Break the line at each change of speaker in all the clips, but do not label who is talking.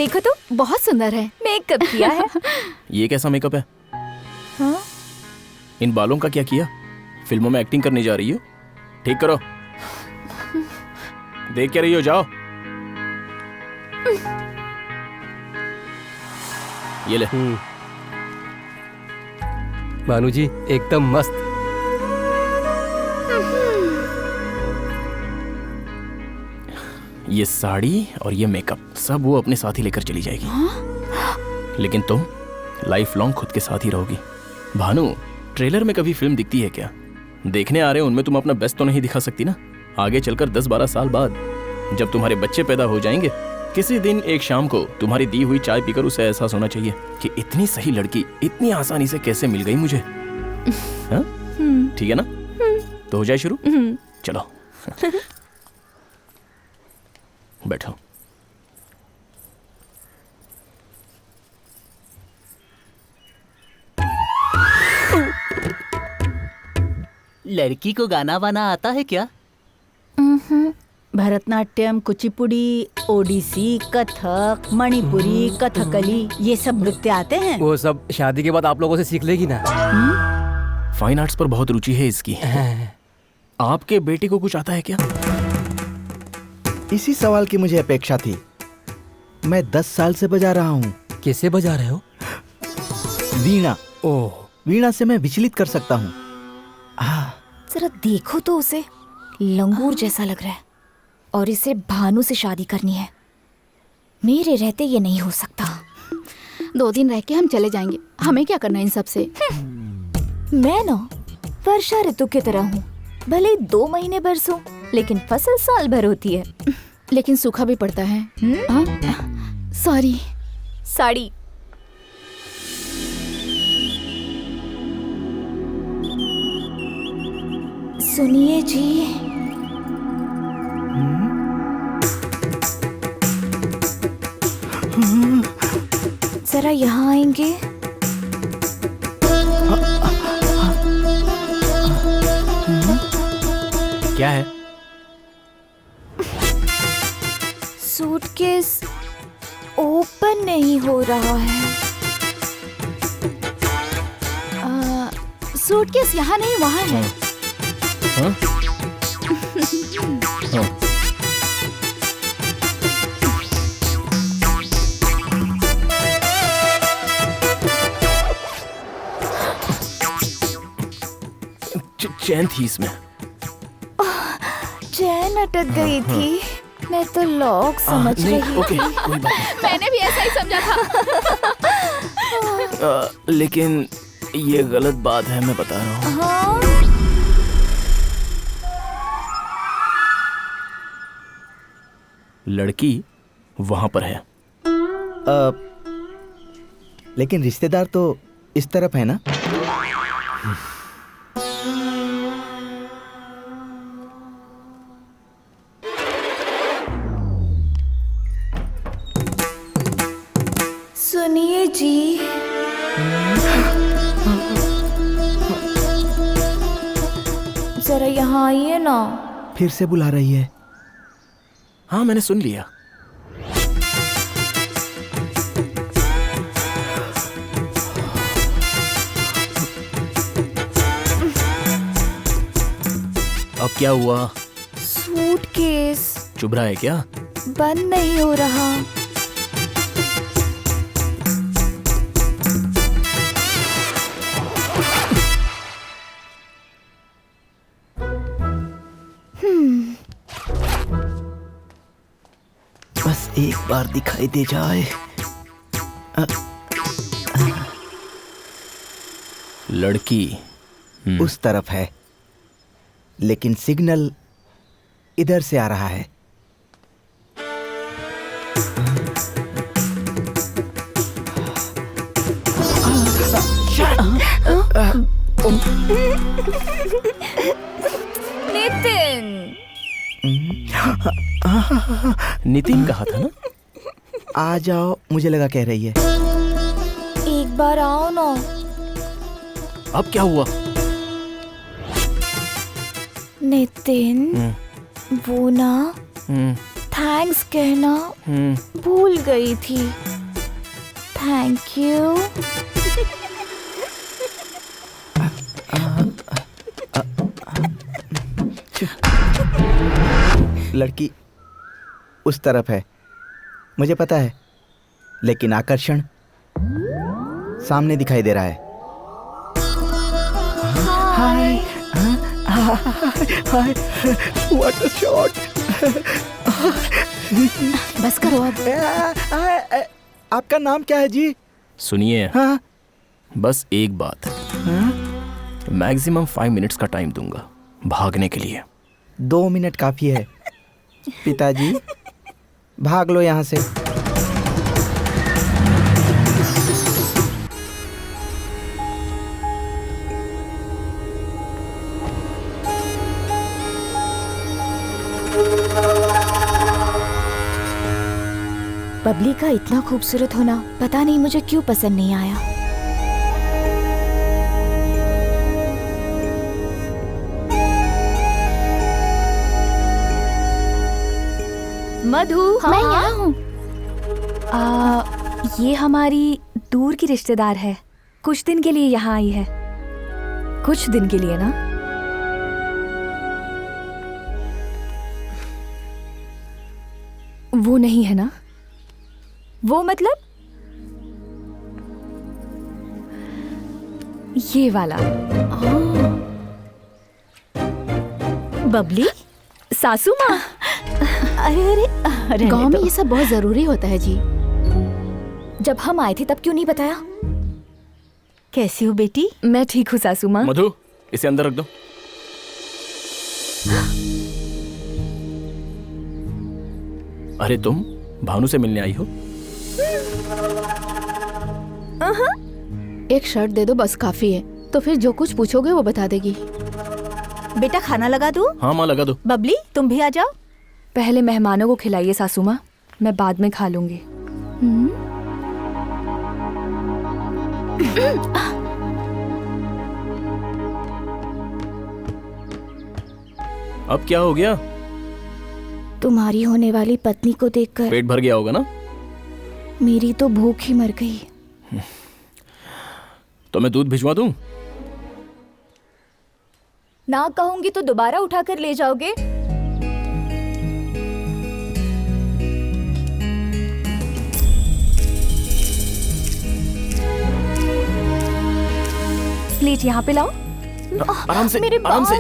देखो तो बहुत सुंदर है, मेकअप किया है।
ये कैसा मेकअप है?
हाँ?
इन बालों का क्या किया? फिल्मों में एक्टिंग करने जा रही हो? ठीक करो। देख क्या रही हो, जाओ। ये ले।
भानु जी एकदम मस्त।
ये साड़ी और ये मेकअप सब वो अपने साथ ही लेकर चली जाएगी। लेकिन तुम लाइफ लॉन्ग खुद के साथ ही रहोगी। भानु, ट्रेलर में कभी फिल्म दिखती है क्या? देखने आ रहे हो उनमें तुम अपना बेस्ट तो नहीं दिखा सकती ना। आगे चलकर 10-12 साल बाद जब तुम्हारे बच्चे पैदा हो जाएंगे, किसी दिन एक शाम को तुम्हारी दी हुई चाय पीकर उसे एहसास होना चाहिए कि इतनी सही लड़की इतनी आसानी से कैसे मिल गई मुझे। हाँ? ठीक है ना? तो हो जाए शुरू। चलो बैठो।
लड़की को गाना वाना आता है क्या?
भरतनाट्यम, कुचिपुड़ी, ओडिसी, कथक, मणिपुरी, कथकली, ये सब नृत्य आते हैं।
वो सब शादी के बाद आप लोगों से सीख लेगी ना।
फाइन आर्ट्स पर बहुत रुचि है इसकी। आपके बेटे को कुछ आता है क्या?
इसी सवाल की मुझे अपेक्षा थी। मैं 10 साल से बजा रहा हूँ।
कैसे बजा रहे हो?
वीणा।
ओह,
वीणा से मैं विचलित कर सकता हूँ।
जरा देखो तो उसे, लंगूर जैसा लग रहा है। और इसे भानु से शादी करनी है। मेरे रहते ये नहीं हो सकता।
2 दिन रह के हम चले जाएंगे, हमें क्या करना इन सब से।
मैं ना वर्षा ऋतु की तरह हूँ, भले 2 महीने बरसों लेकिन फसल साल भर होती है।
लेकिन सूखा भी पड़ता है। सॉरी।
साड़ी। सुनिए जी, जरा यहाँ आएंगे?
क्या है?
सूटकेस ओपन नहीं हो रहा है।
सूटकेस यहाँ नहीं, वहाँ है।
हाँ? हाँ। चैन थी इसमें।
चैन अटक गई थी। मैं तो लॉक समझ रही थी।
ओके, कोई बात नहीं।
मैंने भी ऐसा ही समझा था।
लेकिन ये गलत बात है, मैं बता रहा हूँ।
हाँ?
लड़की वहां पर है।
लेकिन रिश्तेदार तो इस तरफ है ना?
सुनिए जी, जरा यहाँ आइए ना।
फिर से बुला रही है।
हाँ, मैंने सुन लिया। अब क्या हुआ?
सूटकेस
चुभ रहा है क्या?
बंद नहीं हो रहा।
बस एक बार दिखाई दे जाए।
लड़की
उस तरफ है, लेकिन सिग्नल इधर से आ रहा है।
नितिन।
नितिन कहा था ना?
आ जाओ, मुझे लगा कह रही है।
एक बार आओ ना।
अब क्या हुआ?
नितिन, वो ना थैंक्स कहना भूल गई थी। Thank you.
लड़की उस तरफ है, मुझे पता है, लेकिन आकर्षण सामने दिखाई दे रहा है। हाय हाय, व्हाट अ शॉट।
बस करो अब।
आपका नाम क्या है जी?
सुनिए,
हाँ
बस एक बात, मैक्सिमम 5 मिनट्स का टाइम दूंगा भागने के लिए।
2 मिनट काफी है पिताजी, भाग लो यहाँ से।
बबली का इतना खूबसूरत होना पता नहीं मुझे क्यों पसंद नहीं आया। मधु,
मैं यहाँ हूँ।
ये हमारी दूर की रिश्तेदार है, कुछ दिन के लिए यहाँ आई है। कुछ दिन के लिए ना? वो नहीं है ना? वो मतलब ये वाला।
बबली,
सासू माँ। अरे अरे अरे,
गांव में ये सब बहुत जरूरी होता है जी।
जब हम आए थे तब क्यों नहीं बताया?
कैसी हो बेटी?
मैं ठीक हूँ सासू माँ।
मधु, इसे अंदर रख दो। अरे तुम भानु से मिलने आई हो?
एक शर्ट दे दो बस काफी है, तो फिर जो कुछ पूछोगे वो बता देगी।
बेटा खाना लगा दूं?
हाँ माँ, लगा दो।
बबली तुम भी आ जाओ।
पहले मेहमानों को खिलाइए सासू माँ, मैं बाद में खा लूंगी।
अब क्या हो गया?
तुम्हारी होने वाली पत्नी को देखकर
पेट भर गया होगा ना?
मेरी तो भूख ही मर गई।
तो मैं दूध भिजवा दूं?
ना कहूंगी तो दोबारा उठाकर ले जाओगे? प्लेट यहाँ पे लाओ।
आराम से,
मेरे
आराम से।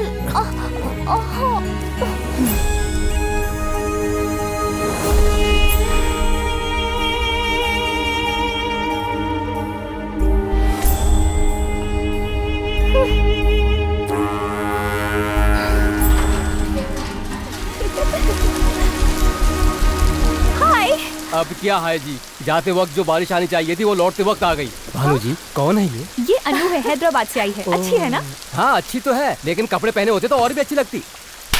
अब क्या है जी, जाते वक्त जो बारिश आनी चाहिए थी वो लौटते वक्त आ गई। भानु जी, कौन है ये
अनु है, हैदराबाद से आई है। अच्छी है ना?
हाँ अच्छी तो है, लेकिन कपड़े पहने होते तो और भी अच्छी लगती।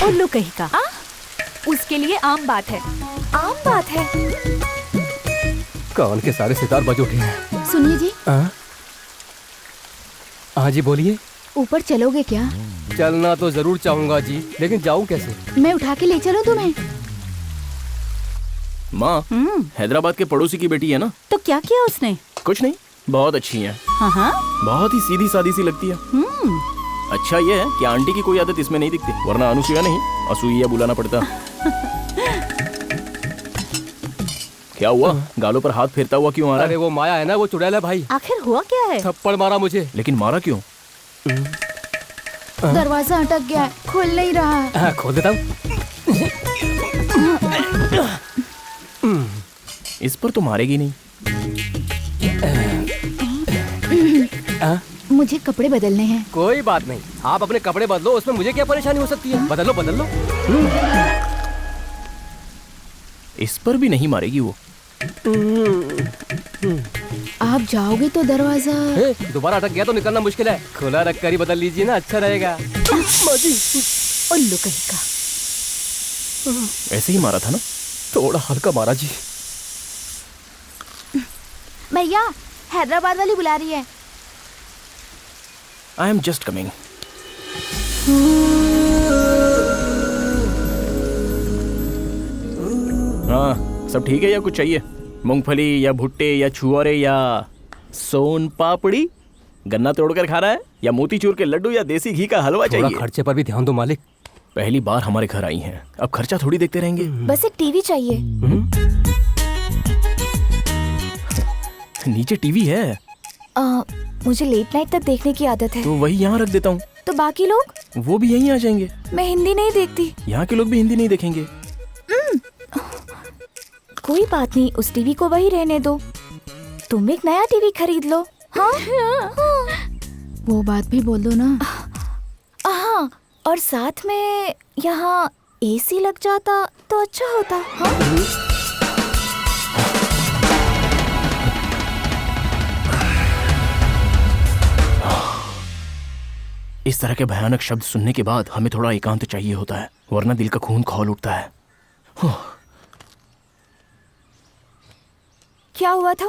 उल्लू कहीं का।
उसके लिए आम बात है, आम बात है।
कान के सारे सितार बज उठे हैं।
सुनिए जी,
हाँ जी बोलिए।
ऊपर चलोगे क्या?
चलना तो जरूर चाहूंगा जी, लेकिन जाऊं कैसे?
मैं उठा के ले चलूं तुम्हें?
माँ, हैदराबाद के पड़ोसी की बेटी है ना?
तो क्या किया उसने?
कुछ नहीं, बहुत अच्छी है।
हाँ हाँ।
बहुत ही सीधी सादी सी लगती है। अच्छा ये है कि आंटी की कोई आदत इसमें नहीं दिखती, वरना अनुसुईया नहीं असूइया बुलाना पड़ता। क्या हुआ? गालों पर हाथ फेरता हुआ क्यों आ रहा
अरे
है?
वो माया है ना, वो चुड़ैल है भाई।
आखिर हुआ क्या है?
थप्पड़ मारा मुझे।
लेकिन मारा क्यों?
दरवाजा अटक गया है, खुल नहीं रहा है।
हाँ, खोल देता हूँ।
इस पर तो मारेगी नहीं।
मुझे कपड़े बदलने हैं।
कोई बात नहीं, आप अपने कपड़े बदलो, उसमें मुझे क्या परेशानी हो सकती है? बदल लो बदल लो।
इस पर भी नहीं मारेगी वो।
आप जाओगे तो दरवाजा।
दोबारा अटक गया तो निकलना मुश्किल है, खुला रख कर ही बदल लीजिए ना, अच्छा रहेगा।
उल्लू कहीं का।
ऐसे ही मारा था ना?
थोड़ा हल्का मारा जी।
भैया, हैदराबाद वाली बुला रही है।
I am just coming. हाँ, सब ठीक है या कुछ चाहिए? मूंगफली या भुट्टे या छुआरे या सोन पापड़ी? गन्ना तोड़कर खा रहा है या मोतीचूर के लड्डू या देसी घी का हलवा
थोड़ा
चाहिए?
खर्चे पर भी ध्यान दो मालिक।
पहली बार हमारे घर आई हैं, अब खर्चा थोड़ी देखते रहेंगे।
बस एक टीवी चाहिए।
नीचे टीवी है
मुझे लेट नाइट तक देखने की आदत है।
तो वही यहाँ रख देता हूँ।
तो बाकी लोग?
वो भी यहीं आ जाएंगे।
मैं हिंदी नहीं देखती।
यहाँ के लोग भी हिंदी नहीं देखेंगे।
कोई बात नहीं, उस टीवी को वही रहने दो। तुम एक नया टीवी खरीद लो। हाँ?
वो बात भी बोल दो ना।
हाँ, और साथ में यहाँ एसी लग जाता तो अच्छा होता। हाँ?
इस तरह के भयानक शब्द सुनने के बाद हमें थोड़ा एकांत चाहिए होता है, वरना दिल का खून खौल उठता है।
क्या हुआ था?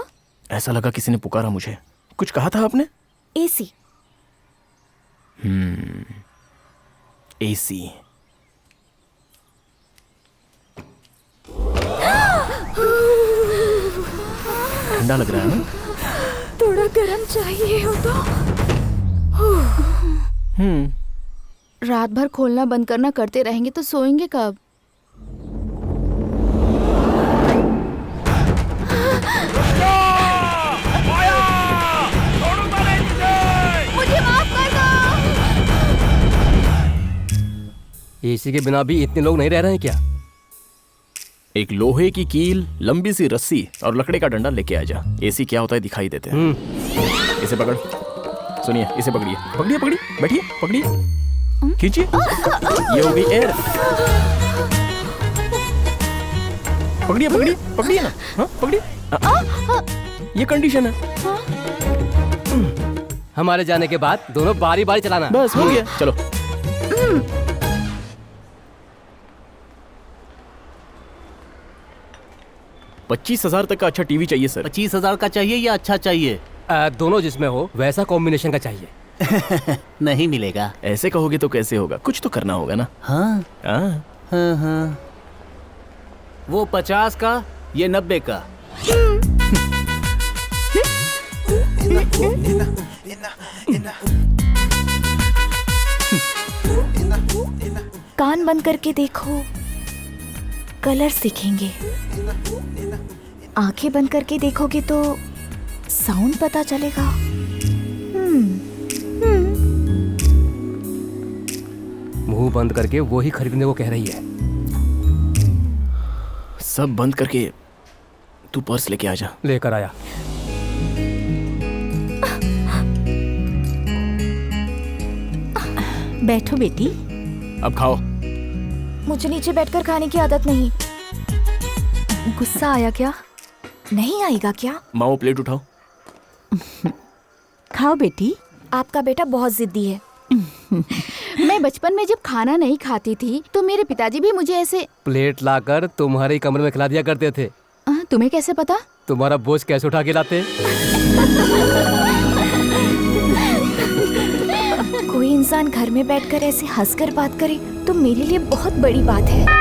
ऐसा लगा किसी ने पुकारा मुझे। कुछ कहा था आपने?
एसी।
एसी। ठंडा लग रहा है ना?
थोड़ा गर्म चाहिए हो तो।
रात भर खोलना बंद करना करते रहेंगे तो सोएंगे कब?
मुझे माफ कर दो।
एसी के बिना भी इतने लोग नहीं रह रहे हैं क्या?
एक लोहे की कील, लंबी सी रस्सी और लकड़ी का डंडा लेके आ जा। एसी क्या होता है दिखाई देते हैं। इसे पकड़। सुनिए, इसे पकड़िए। पकड़िए, पकड़िए, बैठिए, पकड़िए, खींचिए। ये हो गई एयर। पकड़िए, पकड़िए, पकड़िए ना। हाँ, पकड़िए। ये कंडीशन है।
हमारे जाने के बाद दोनों बारी बारी चलाना।
बस हो गया। चलो। $25,000 तक का अच्छा टीवी चाहिए सर।
25,000 का चाहिए या अच्छा चाहिए?
दोनों जिसमें हो वैसा कॉम्बिनेशन का चाहिए।
नहीं मिलेगा।
ऐसे कहोगे तो कैसे होगा? कुछ तो करना होगा ना।
हाँ
हाँ।
हाँ हाँ। वो 50 का, ये 90 का।
कान बंद करके देखो, कलर दिखेंगे। आंखें बंद करके देखोगे तो साउंड पता चलेगा।
मुंह बंद करके वो ही खरीदने को कह रही है।
सब बंद करके तू पर्स लेके आ जा।
लेकर आया।
बैठो बेटी।
अब खाओ।
मुझे नीचे बैठकर खाने की आदत नहीं।
गुस्सा आया क्या?
नहीं आएगा क्या?
माओ, प्लेट उठाओ।
खाओ बेटी।
आपका बेटा बहुत जिद्दी है।
मैं बचपन में जब खाना नहीं खाती थी तो मेरे पिताजी भी मुझे ऐसे।
प्लेट लाकर तुम्हारे कमरे में खिला दिया करते थे।
तुम्हें कैसे पता?
तुम्हारा बोझ कैसे उठा के लाते?
कोई इंसान घर में बैठकर ऐसे हंसकर बात करे तो मेरे लिए बहुत बड़ी बात है।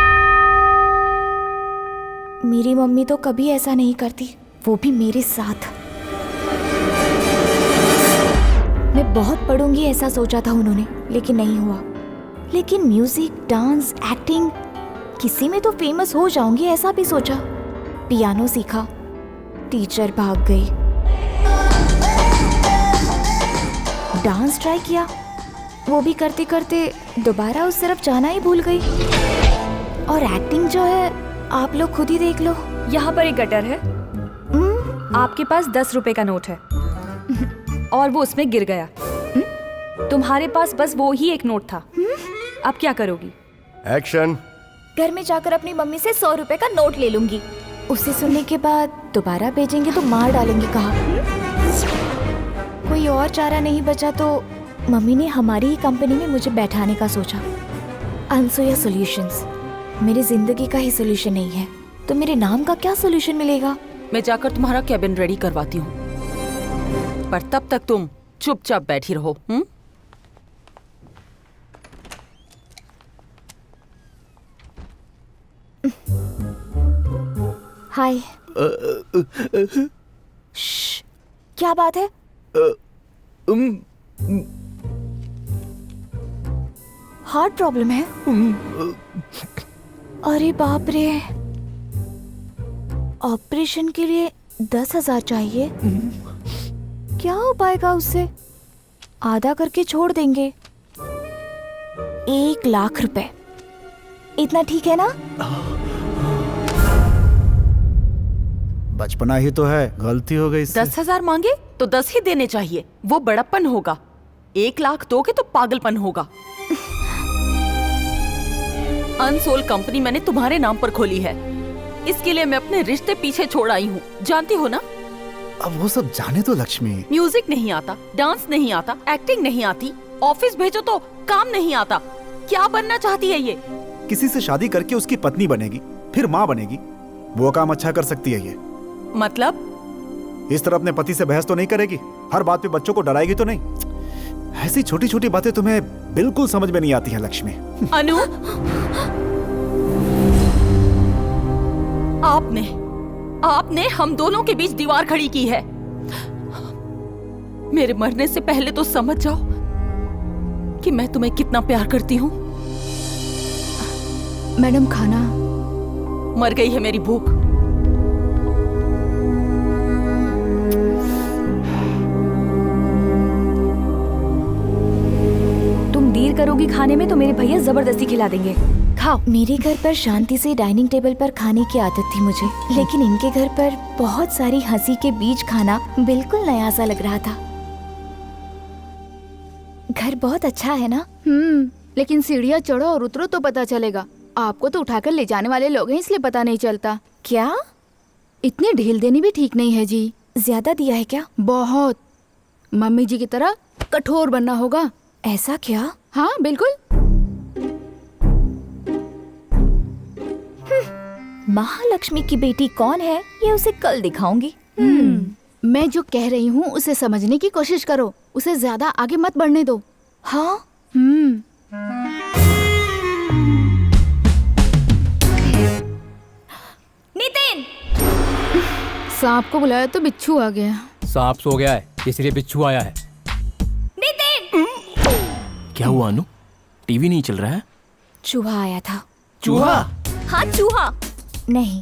मेरी मम्मी तो कभी ऐसा नहीं करती, वो भी मेरे साथ। मैं बहुत पढ़ूंगी ऐसा सोचा था उन्होंने, लेकिन नहीं हुआ। लेकिन म्यूजिक, डांस, एक्टिंग, किसी में तो फेमस हो जाऊंगी ऐसा भी सोचा। पियानो सीखा, टीचर भाग गई। डांस ट्राई किया, वो भी करते करते दोबारा उस तरफ जाना ही भूल गई। और एक्टिंग जो है आप लोग खुद ही देख लो।
यहाँ पर एक गटर है। आपके पास 10 रुपए का नोट है और वो उसमें गिर गया। तुम्हारे पास बस वो ही एक नोट था। अब क्या करोगी?
एक्शन।
घर में जाकर अपनी मम्मी से 100 रुपए का नोट ले लूंगी। उसे सुनने के बाद दोबारा भेजेंगे तो मार डालेंगे कहा। कोई और चारा नहीं बचा तो मम्मी ने हमारी ही कंपनी में मुझे बैठाने का सोचा। अनसुया सॉल्यूशंस मेरी जिंदगी का ही सॉल्यूशन नहीं है तो मेरे नाम का क्या सॉल्यूशन मिलेगा?
मैं जाकर तुम्हारा कैबिन रेडी करवाती हूँ, पर तब तक तुम चुपचाप बैठी रहो।
हाय। श्श, क्या बात है? हार्ट प्रॉब्लम है? अरे बाप रे, ऑपरेशन के लिए 10,000 चाहिए। क्या हो पाएगा उससे? आधा करके छोड़ देंगे। 1,00,000 रुपए, इतना ठीक है ना?
बचपना ही तो है, गलती हो गई इससे।
10,000 मांगे तो 10 ही देने चाहिए, वो बड़प्पन होगा। 1,00,000 दोगे तो पागलपन होगा। अनसोल्ड कंपनी मैंने तुम्हारे नाम पर खोली है, इसके लिए मैं अपने रिश्ते पीछे छोड़ आई हूँ, जानती हो ना?
अब वो सब जाने तो लक्ष्मी।
म्यूजिक नहीं आता, डांस नहीं आता, एक्टिंग नहीं आती, ऑफिस भेजो तो काम नहीं आता। क्या बनना चाहती है ये?
किसी से शादी करके उसकी पत्नी बनेगी, फिर माँ बनेगी, वो काम अच्छा कर सकती है ये।
मतलब?
इस तरह अपने पति से बहस तो नहीं करेगी, हर बात पे बच्चों को डराएगी तो नहीं। ऐसी छोटी छोटी बातें तुम्हें बिल्कुल समझ में नहीं आती हैं लक्ष्मी।
अनु, आपने हम दोनों के बीच दीवार खड़ी की है। मेरे मरने से पहले तो समझ जाओ कि मैं तुम्हें कितना प्यार करती हूँ।
मैडम खाना।
मर गई है मेरी भूख।
तुम देर करोगी खाने में तो मेरे भैया जबरदस्ती खिला देंगे। खाओ।
मेरे घर पर शांति से डाइनिंग टेबल पर खाने की आदत थी मुझे, लेकिन इनके घर पर बहुत सारी हंसी के बीच खाना बिल्कुल नया सा लग रहा था। घर बहुत अच्छा है ना?
लेकिन सीढ़ियाँ चढ़ो और उतरो तो पता चलेगा। आपको तो उठाकर ले जाने वाले लोग हैं, इसलिए पता नहीं चलता।
क्या?
इतनी ढील देनी भी ठीक नहीं है जी।
ज्यादा दिया है क्या?
बहुत। मम्मी जी की तरह कठोर बनना होगा।
ऐसा क्या?
हाँ बिल्कुल।
महालक्ष्मी की बेटी कौन है ये उसे कल दिखाऊंगी।
मैं जो कह रही हूँ उसे समझने की कोशिश करो, उसे ज्यादा आगे मत बढ़ने दो।
हाँ?
नितिन!
सांप को बुलाया तो बिच्छू आ गया।
सांप सो गया है इसलिए बिच्छू आया है।
नितिन!
क्या हुआ अनु? टीवी नहीं चल रहा है?
चूहा आया था।
चूहा?
हाँ चूहा नहीं,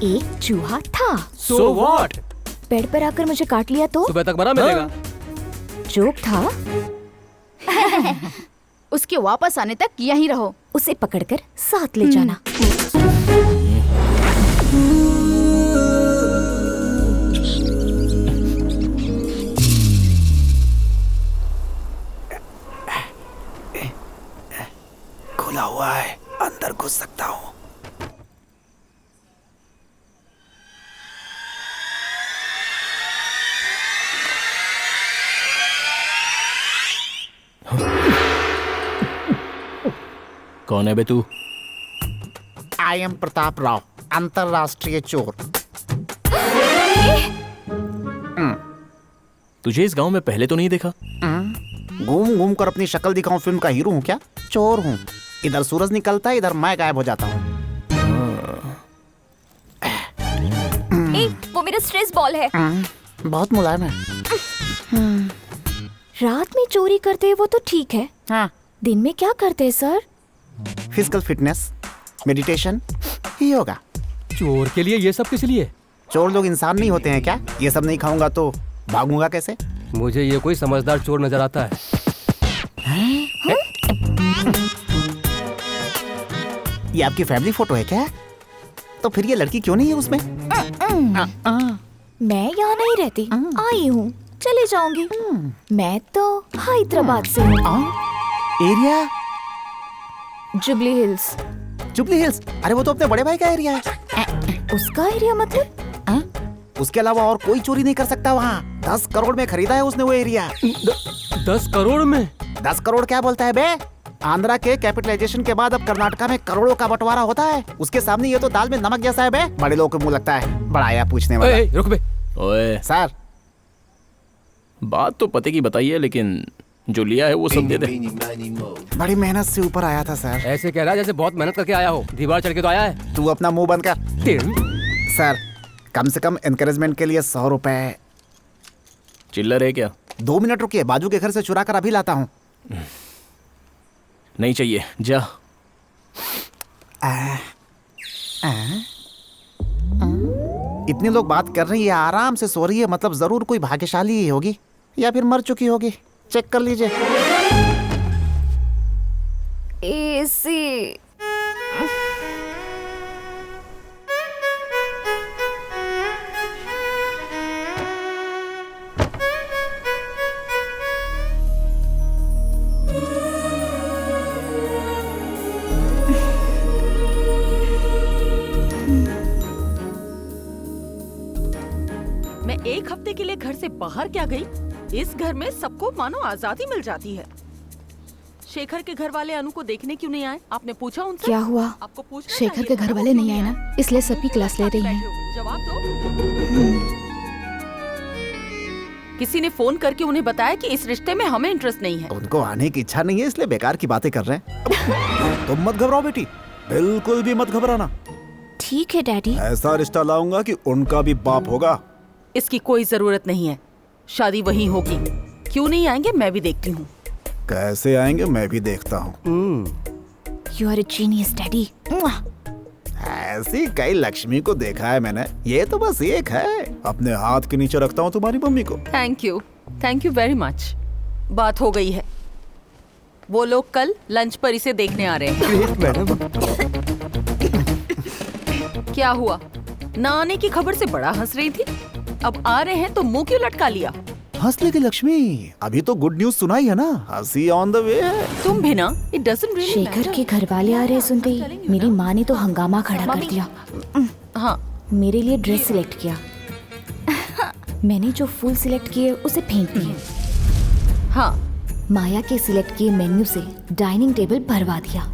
एक चूहा था।
So what?
पेड़ पर आकर मुझे काट लिया तो?
सुबह तक बना मिलेगा।
जोक था।
उसके वापस आने तक यहीं रहो।
उसे पकड़कर साथ ले जाना।
खुला हुआ है, अंदर घुस सकता हूँ।
कौन है बे तू?
आई एम प्रताप राव, अंतरराष्ट्रीय चोर।
तुझे इस गांव में पहले तो नहीं देखा?
घूम घूम कर अपनी शक्ल दिखाऊं फिल्म का हीरो हूँ क्या? चोर हूँ। इधर सूरज निकलता है, इधर मैं गायब हो जाता हूँ।
वो मेरा स्ट्रेस बॉल है।
बहुत मुलायम है।
रात में चोरी करते हैं वो तो ठीक है,
हाँ।
दिन में क्या करते हैं sir?
Physical fitness, meditation, yoga.
चोर के लिए ये सब किस लिए?
चोर लोग इंसान नहीं होते हैं क्या? ये सब नहीं खाऊंगा तो भागूंगा कैसे?
मुझे ये कोई समझदार चोर नजर आता है।
ये आपकी फैमिली फोटो है क्या? तो फिर ये लड़की क्यों नहीं है उसमें?
मैं यहाँ नहीं रहती, आई हूँ, चले जाऊंगी। मैं तो हैदराबाद से हूँ।
Area?
Jubilee hills.
Jubilee hills? अरे वो तो अपने बड़े भाई का एरिया है।
उसका एरिया मतलब?
उसके अलावा और कोई चोरी नहीं कर सकता वहाँ। 10 करोड़ में खरीदा है उसने वो एरिया।
10 करोड़ में?
10 करोड़ क्या बोलता है बे? आंध्रा के कैपिटलाइजेशन के बाद अब कर्नाटका में करोड़ों का बंटवारा होता है। उसके सामने ये तो दाल में नमक जैसा है बे। बड़े लोगों को मुंह लगता है, बड़ा या पूछने वाला।
रुक बे।
ओए
सर,
बात तो पते की बताइए, लेकिन जो लिया है वो सब दे दे।
बड़ी मेहनत से ऊपर आया था सर।
ऐसे कह रहा है जैसे बहुत मेहनत करके आया हो। दीवार चढ़ के तो आया है।
तू अपना मुंह बंद कर। सर, कम से कम एनकरेजमेंट के लिए 100 रुपए।
चिल्लर है क्या?
2 मिनट रुकिए, बाजू के घर से चुरा कर अभी लाता हूँ।
नहीं चाहिए, जा।
इतने लोग बात कर रही है, आराम से सो रही है, मतलब जरूर कोई भाग्यशाली ही होगी या फिर मर चुकी होगी। चेक कर लीजिए।
एसी।
मैं 1 हफ्ते के लिए घर से बाहर क्या गई? इस घर में सबको मानो आजादी मिल जाती है। शेखर के घर वाले अनु को देखने क्यों नहीं आए? आपने पूछा उनसे?
क्या हुआ?
आपको पूछना
शेखर
चाहिए
के
था,
घर
वो
वाले
क्यों
नहीं आए ना, इसलिए सभी क्लास ले रही हैं।
जवाब दो। किसी ने फोन करके उन्हें बताया कि इस रिश्ते में हमें इंटरेस्ट नहीं है।
उनको आने की इच्छा नहीं है, इसलिए बेकार की बातें कर रहे हैं।
तुम मत घबराओ बेटी, बिल्कुल भी मत घबराना।
ठीक है डैडी।
ऐसा रिश्ता लाऊंगा कि उनका भी बाप होगा।
इसकी कोई जरूरत नहीं है, शादी वहीं होगी। क्यों नहीं आएंगे, मैं भी देखती हूँ।
कैसे आएंगे मैं भी देखता हूँ।
You are a genius daddy.
ऐसी कई लक्ष्मी को देखा है मैंने, ये तो बस एक है।
अपने हाथ के नीचे रखता हूँ तुम्हारी मम्मी को।
Thank you very much. बात हो गई है, वो लोग कल लंच पर इसे देखने आ रहे हैं।
मैडम,
क्या हुआ? ना आने की खबर से बड़ा हंस रही थी, अब आ रहे हैं तो मुंह क्यों लटका लिया?
हंस लेगी लक्ष्मी, अभी तो गुड न्यूज सुनाई है ना, हंसी ऑन द वे है।
तुम भी ना, इट डजंट रियली
शेखर के घर वाले आ रहे सुनते ही मेरी माँ ने तो हंगामा खड़ा कर दिया।
हाँ,
मेरे लिए ड्रेस सिलेक्ट किया। मैंने जो फूल सिलेक्ट किए उसे फेंक दिए।
हाँ,
माया के सिलेक्ट किए मेन्यू से डाइनिंग टेबल भरवा दिया।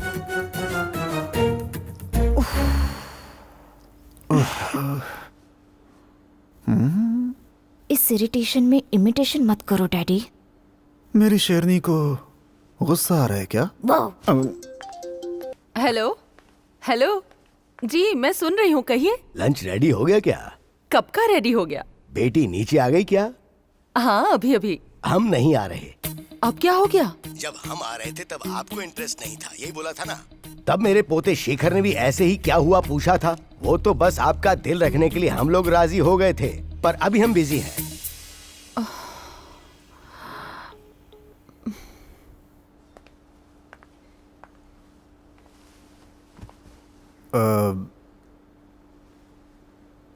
इस इरिटेशन में इमिटेशन मत करो डैडी।
मेरी शेरनी को गुस्सा आ रहा है क्या?
हेलो जी, मैं सुन रही हूँ, कहिए।
लंच रेडी हो गया क्या?
कब का रेडी हो गया?
बेटी नीचे आ गई क्या?
हाँ, अभी।
हम नहीं आ रहे।
अब क्या हो गया?
जब हम आ रहे थे तब आपको इंटरेस्ट नहीं था, यही बोला था ना? तब मेरे पोते शेखर ने भी ऐसे ही क्या हुआ पूछा था। वो तो बस आपका दिल रखने के लिए हम लोग राजी हो गए थे, पर अभी हम बिजी हैं।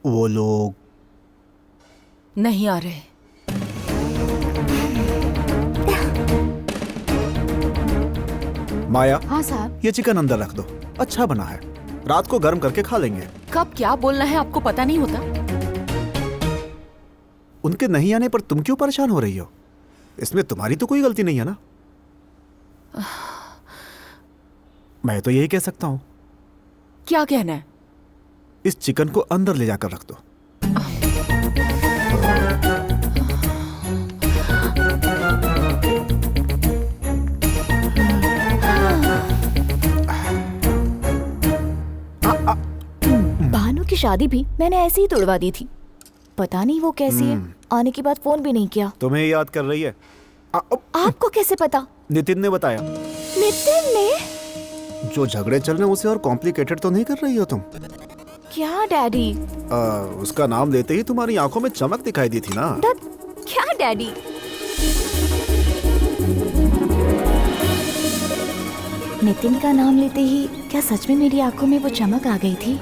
वो लोग
नहीं आ रहे।
माया,
हाँ साहब।
ये चिकन अंदर रख दो, अच्छा बना है, रात को गर्म करके खा लेंगे।
कब क्या बोलना है आपको पता नहीं होता?
उनके नहीं आने पर तुम क्यों परेशान हो रही हो? इसमें तुम्हारी तो कोई गलती नहीं है ना। मैं तो यही कह सकता हूँ।
क्या कहना है?
इस चिकन को अंदर ले जाकर रख दो।
भानु की शादी भी मैंने ऐसे ही तोड़वा दी थी। पता नहीं वो कैसी है, आने के बाद फोन भी नहीं किया।
तुम्हें याद कर रही है?
आपको कैसे पता?
नितिन ने बताया।
नितिन ने?
जो झगड़े चल रहे हैं उसे और कॉम्प्लिकेटेड तो नहीं कर रही हो तुम?
क्या डैडी?
उसका नाम लेते ही तुम्हारी आंखों में चमक दिखाई दी थी ना।
क्या डैडी? नितिन का नाम लेते ही क्या सच में मेरी आंखों में वो चमक आ गई थी?